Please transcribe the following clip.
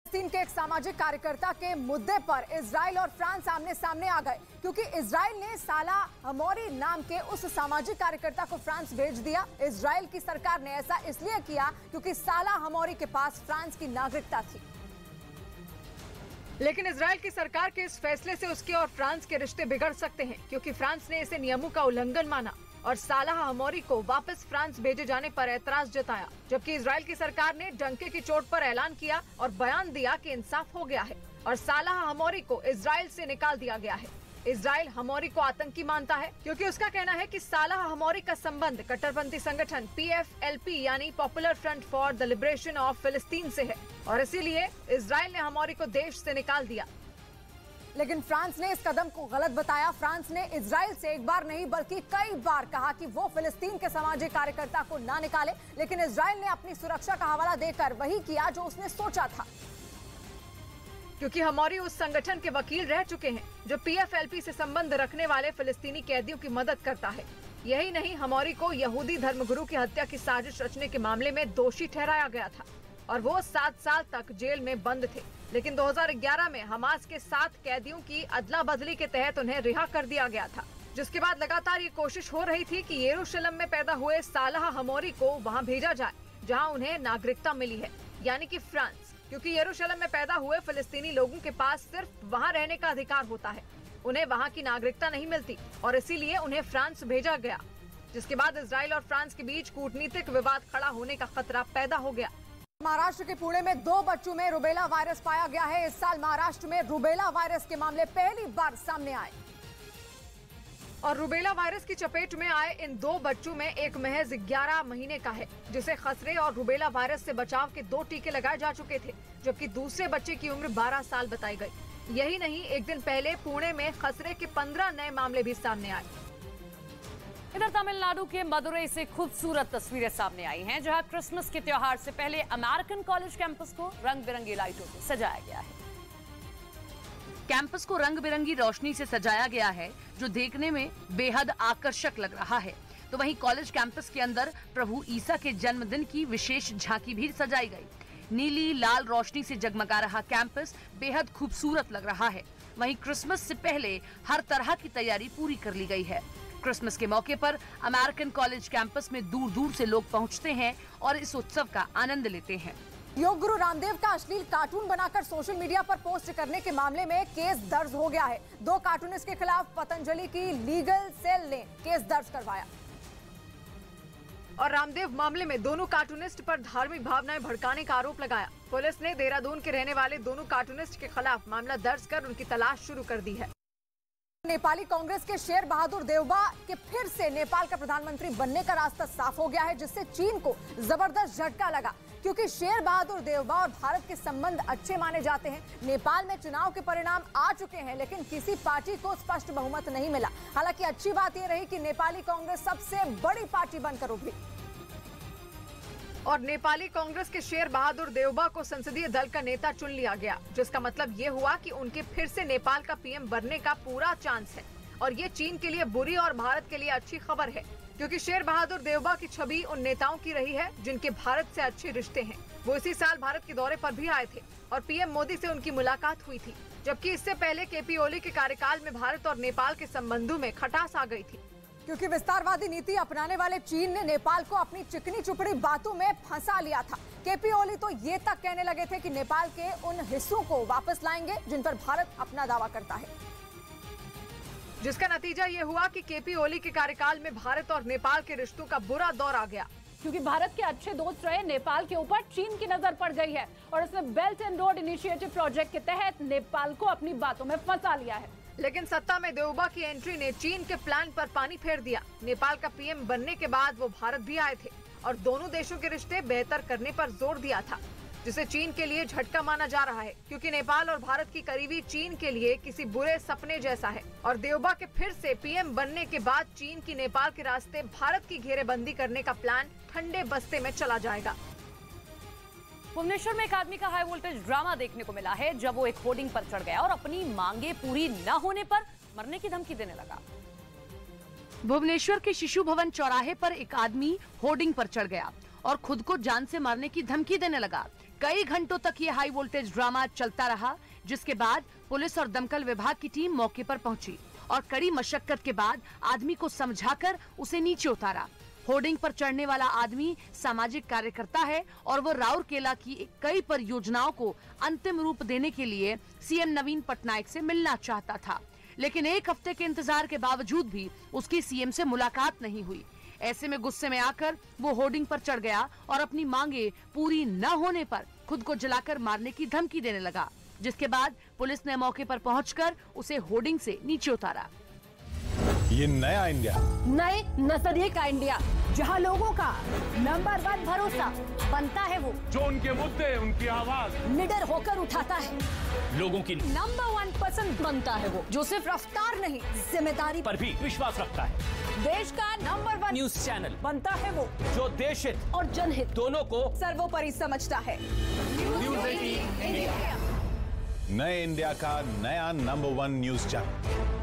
फिलिस्तीन के एक सामाजिक कार्यकर्ता के मुद्दे पर इजराइल और फ्रांस आमने सामने आ गए, क्योंकि इजराइल ने सालाह हमौरी नाम के उस सामाजिक कार्यकर्ता को फ्रांस भेज दिया। इजराइल की सरकार ने ऐसा इसलिए किया क्योंकि सालाह हमौरी के पास फ्रांस की नागरिकता थी। लेकिन इजराइल की सरकार के इस फैसले से उसके और फ्रांस के रिश्ते बिगड़ सकते हैं, क्योंकि फ्रांस ने इसे नियमों का उल्लंघन माना और सालाह हमौरी को वापस फ्रांस भेजे जाने पर ऐतराज जताया। जबकि इजराइल की सरकार ने डंके की चोट पर ऐलान किया और बयान दिया कि इंसाफ हो गया है और सालाह हमौरी को इजराइल से निकाल दिया गया है। इजराइल हमौरी को आतंकी मानता है, क्योंकि उसका कहना है कि सालाह हमौरी का संबंध कट्टरपंथी संगठन PFLP यानी popular front for the liberation of फिलिस्तीन से है और इसीलिए इजराइल ने हमौरी को देश से निकाल दिया। लेकिन फ्रांस ने इस कदम को गलत बताया। फ्रांस ने इजराइल से एक बार नहीं बल्कि कई बार कहा कि वो फिलिस्तीन के सामाजिक कार्यकर्ता को ना निकाले, लेकिन इजराइल ने अपनी सुरक्षा का हवाला देकर वही किया जो उसने सोचा था, क्योंकि हमौरी उस संगठन के वकील रह चुके हैं जो PFLP से संबंध रखने वाले फिलिस्तीनी कैदियों की मदद करता है। यही नहीं, हमौरी को यहूदी धर्मगुरु की हत्या की साजिश रचने के मामले में दोषी ठहराया गया था और वो 7 साल तक जेल में बंद थे। लेकिन 2011 में हमास के 7 कैदियों की अदला बदली के तहत उन्हें रिहा कर दिया गया था, जिसके बाद लगातार ये कोशिश हो रही थी कि यरूशलेम में पैदा हुए सालाह हमौरी को वहां भेजा जाए जहां उन्हें नागरिकता मिली है, यानी कि फ्रांस, क्योंकि यरूशलेम में पैदा हुए फिलिस्तीनी लोगों के पास सिर्फ वहां रहने का अधिकार होता है, उन्हें वहां की नागरिकता नहीं मिलती और इसीलिए उन्हें फ्रांस भेजा गया, जिसके बाद इजराइल और फ्रांस के बीच कूटनीतिक विवाद खड़ा होने का खतरा पैदा हो गया। महाराष्ट्र के पुणे में 2 बच्चों में रूबेला वायरस पाया गया है। इस साल महाराष्ट्र में रूबेला वायरस के मामले पहली बार सामने आए और रूबेला वायरस की चपेट में आए इन 2 बच्चों में एक महज 11 महीने का है, जिसे खसरे और रूबेला वायरस से बचाव के 2 टीके लगाए जा चुके थे, जबकि दूसरे बच्चे की उम्र 12 साल बताई गई। यही नहीं, एक दिन पहले पुणे में खसरे के 15 नए मामले भी सामने आए। इधर तमिलनाडु के मदुरई से खूबसूरत तस्वीरें सामने आई हैं, जहां क्रिसमस के त्योहार से पहले अमेरिकन कॉलेज कैंपस को रंग बिरंगी लाइटों से सजाया गया है। कैंपस को रंग बिरंगी रोशनी से सजाया गया है, जो देखने में बेहद आकर्षक लग रहा है। तो वहीं कॉलेज कैंपस के अंदर प्रभु ईसा के जन्मदिन की विशेष झांकी भी सजाई गई। नीली लाल रोशनी से जगमगा रहा कैंपस बेहद खूबसूरत लग रहा है। वहीं क्रिसमस से पहले हर तरह की तैयारी पूरी कर ली गई है। क्रिसमस के मौके पर अमेरिकन कॉलेज कैंपस में दूर दूर से लोग पहुंचते हैं और इस उत्सव का आनंद लेते हैं। योग गुरु रामदेव का अश्लील कार्टून बनाकर सोशल मीडिया पर पोस्ट करने के मामले में केस दर्ज हो गया है। 2 कार्टूनिस्ट के खिलाफ पतंजलि की लीगल सेल ने केस दर्ज करवाया और रामदेव मामले में दोनों कार्टूनिस्ट पर धार्मिक भावनाएं भड़काने का आरोप लगाया। पुलिस ने देहरादून के रहने वाले दोनों कार्टूनिस्ट के खिलाफ मामला दर्ज कर उनकी तलाश शुरू कर दी है। नेपाली कांग्रेस के शेर बहादुर देउबा के फिर से नेपाल का प्रधानमंत्री बनने का रास्ता साफ हो गया है, जिससे चीन को जबरदस्त झटका लगा, क्योंकि शेर बहादुर देउबा और भारत के संबंध अच्छे माने जाते हैं। नेपाल में चुनाव के परिणाम आ चुके हैं, लेकिन किसी पार्टी को स्पष्ट बहुमत नहीं मिला। हालांकि अच्छी बात यह रही कि नेपाली कांग्रेस सबसे बड़ी पार्टी बनकर उभरी और नेपाली कांग्रेस के शेर बहादुर देउबा को संसदीय दल का नेता चुन लिया गया, जिसका मतलब ये हुआ कि उनके फिर से नेपाल का PM बनने का पूरा चांस है। और ये चीन के लिए बुरी और भारत के लिए अच्छी खबर है, क्योंकि शेर बहादुर देउबा की छवि उन नेताओं की रही है जिनके भारत से अच्छे रिश्ते हैं। वो इसी साल भारत के दौरे पर भी आए थे और PM मोदी से उनकी मुलाकात हुई थी, जबकि इससे पहले KP ओली के कार्यकाल में भारत और नेपाल के संबंधों में खटास आ गई थी, क्योंकि विस्तारवादी नीति अपनाने वाले चीन ने नेपाल को अपनी चिकनी चुपड़ी बातों में फंसा लिया था। KP ओली तो ये तक कहने लगे थे कि नेपाल के उन हिस्सों को वापस लाएंगे जिन पर भारत अपना दावा करता है, जिसका नतीजा ये हुआ कि KP ओली के कार्यकाल में भारत और नेपाल के रिश्तों का बुरा दौर आ गया, क्योंकि भारत के अच्छे दोस्त रहे नेपाल के ऊपर चीन की नजर पड़ गई है और उसने belt and road initiative project के तहत नेपाल को अपनी बातों में फंसा लिया है। लेकिन सत्ता में देउबा की एंट्री ने चीन के प्लान पर पानी फेर दिया। नेपाल का PM बनने के बाद वो भारत भी आए थे और दोनों देशों के रिश्ते बेहतर करने पर जोर दिया था, जिसे चीन के लिए झटका माना जा रहा है, क्योंकि नेपाल और भारत की करीबी चीन के लिए किसी बुरे सपने जैसा है। और देउबा के फिर से PM बनने के बाद चीन की नेपाल के रास्ते भारत की घेरेबंदी करने का प्लान ठंडे बस्ते में चला जाएगा। भुवनेश्वर में एक आदमी का हाई वोल्टेज ड्रामा देखने को मिला है, जब वो एक होर्डिंग पर चढ़ गया और अपनी मांगे पूरी न होने पर मरने की धमकी देने लगा। भुवनेश्वर के शिशु भवन चौराहे पर एक आदमी होर्डिंग पर चढ़ गया और खुद को जान से मारने की धमकी देने लगा। कई घंटों तक ये हाई वोल्टेज ड्रामा चलता रहा, जिसके बाद पुलिस और दमकल विभाग की टीम मौके पर पहुंची और कड़ी मशक्कत के बाद आदमी को समझाकर उसे नीचे उतारा। होर्डिंग पर चढ़ने वाला आदमी सामाजिक कार्यकर्ता है और वो राउरकेला की कई परियोजनाओं को अंतिम रूप देने के लिए सीएम नवीन पटनायक से मिलना चाहता था, लेकिन एक हफ्ते के इंतजार के बावजूद भी उसकी सीएम से मुलाकात नहीं हुई। ऐसे में गुस्से में आकर वो होर्डिंग पर चढ़ गया और अपनी मांगे पूरी न होने पर खुद को जलाकर मारने की धमकी देने लगा, जिसके बाद पुलिस ने मौके पर पहुंचकर उसे होर्डिंग से नीचे उतारा। ये नया इंडिया, नए नजरिए का इंडिया, जहां लोगों का नंबर 1 भरोसा बनता है, वो जो उनके मुद्दे, उनकी आवाज निडर होकर उठाता है, लोगों की नंबर 1 पसंद बनता है, वो जो सिर्फ रफ्तार नहीं जिम्मेदारी पर भी विश्वास रखता है। देश का नंबर 1 न्यूज चैनल बनता है, वो जो देश हित और जनहित दोनों को सर्वोपरि समझता है। न्यूज 18 इंडिया, नए इंडिया का नया नंबर 1 न्यूज चैनल।